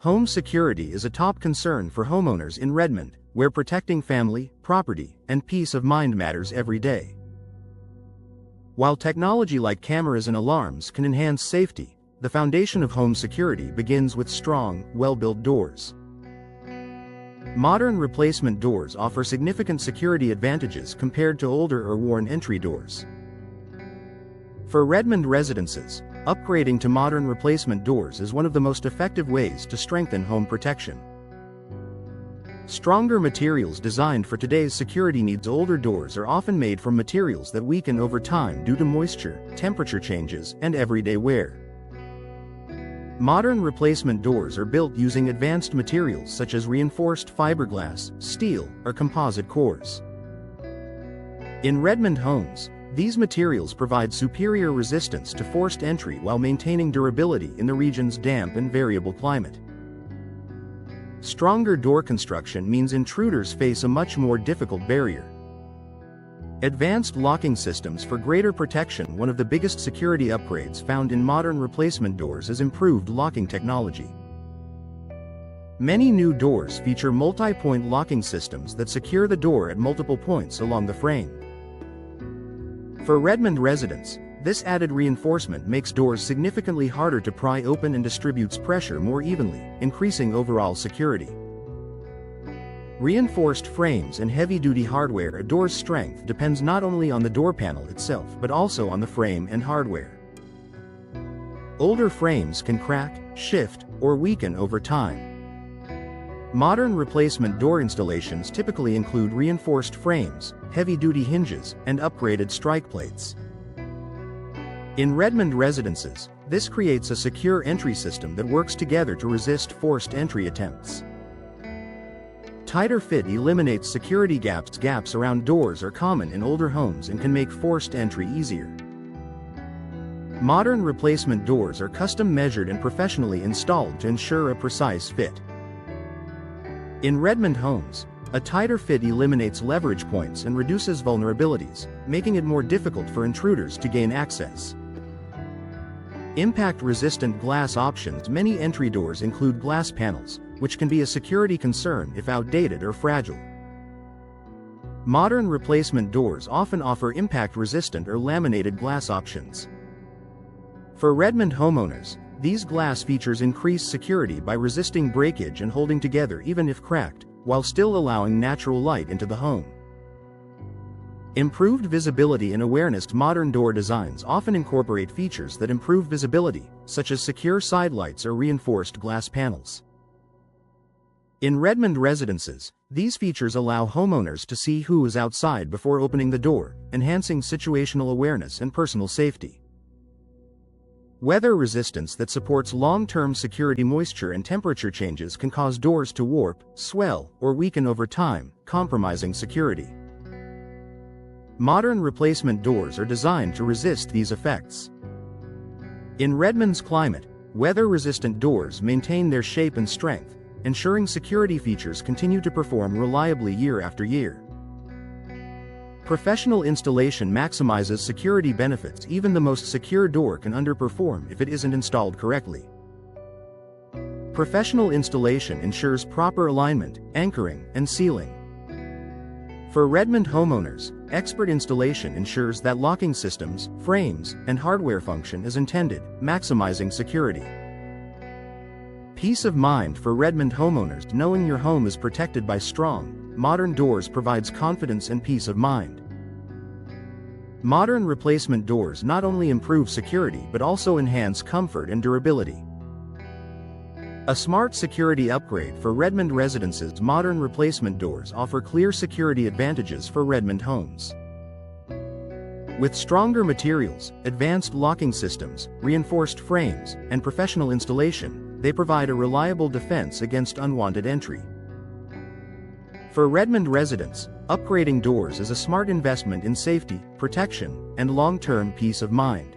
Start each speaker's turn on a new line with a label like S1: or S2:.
S1: Home security is a top concern for homeowners in Redmond, where protecting family, property, and peace of mind matters every day. While technology like cameras and alarms can enhance safety, the foundation of home security begins with strong, well-built doors. Modern replacement doors offer significant security advantages compared to older or worn entry doors. For Redmond residences, upgrading to modern replacement doors is one of the most effective ways to strengthen home protection. Stronger materials designed for today's security needs. Older doors are often made from materials that weaken over time due to moisture, temperature changes, and everyday wear. Modern replacement doors are built using advanced materials such as reinforced fiberglass, steel, or composite cores. In Redmond homes, these materials provide superior resistance to forced entry while maintaining durability in the region's damp and variable climate. Stronger door construction means intruders face a much more difficult barrier. Advanced locking systems for greater protection. One of the biggest security upgrades found in modern replacement doors is improved locking technology. Many new doors feature multi-point locking systems that secure the door at multiple points along the frame. For Redmond residents, this added reinforcement makes doors significantly harder to pry open and distributes pressure more evenly, increasing overall security. Reinforced frames and heavy-duty hardware. A door's strength depends not only on the door panel itself but also on the frame and hardware. Older frames can crack, shift, or weaken over time. Modern replacement door installations typically include reinforced frames, heavy-duty hinges, and upgraded strike plates. In Redmond residences, this creates a secure entry system that works together to resist forced entry attempts. Tighter fit eliminates security gaps. Gaps around doors are common in older homes and can make forced entry easier. Modern replacement doors are custom measured and professionally installed to ensure a precise fit. In Redmond homes, a tighter fit eliminates leverage points and reduces vulnerabilities, making it more difficult for intruders to gain access. Impact-resistant glass options. Many entry doors include glass panels, which can be a security concern if outdated or fragile. Modern replacement doors often offer impact-resistant or laminated glass options. For Redmond homeowners, these glass features increase security by resisting breakage and holding together even if cracked, while still allowing natural light into the home. Improved visibility and awareness. Modern door designs often incorporate features that improve visibility, such as secure side lights or reinforced glass panels. In Redmond residences, these features allow homeowners to see who is outside before opening the door, enhancing situational awareness and personal safety. Weather resistance that supports long-term security. Moisture and temperature changes can cause doors to warp, swell, or weaken over time, compromising security. Modern replacement doors are designed to resist these effects. In Redmond's climate, weather-resistant doors maintain their shape and strength, ensuring security features continue to perform reliably year after year. Professional installation maximizes security benefits. Even the most secure door can underperform if it isn't installed correctly. Professional installation ensures proper alignment, anchoring, and sealing. For Redmond homeowners, expert installation ensures that locking systems, frames, and hardware function as intended, maximizing security. Peace of mind. For Redmond homeowners, knowing your home is protected by strong, modern doors provides confidence and peace of mind. Modern replacement doors not only improve security but also enhance comfort and durability. A smart security upgrade for Redmond residences. Modern replacement doors offer clear security advantages for Redmond homes. With stronger materials, advanced locking systems, reinforced frames, and professional installation, they provide a reliable defense against unwanted entry. For Redmond residents, upgrading doors is a smart investment in safety, protection, and long-term peace of mind.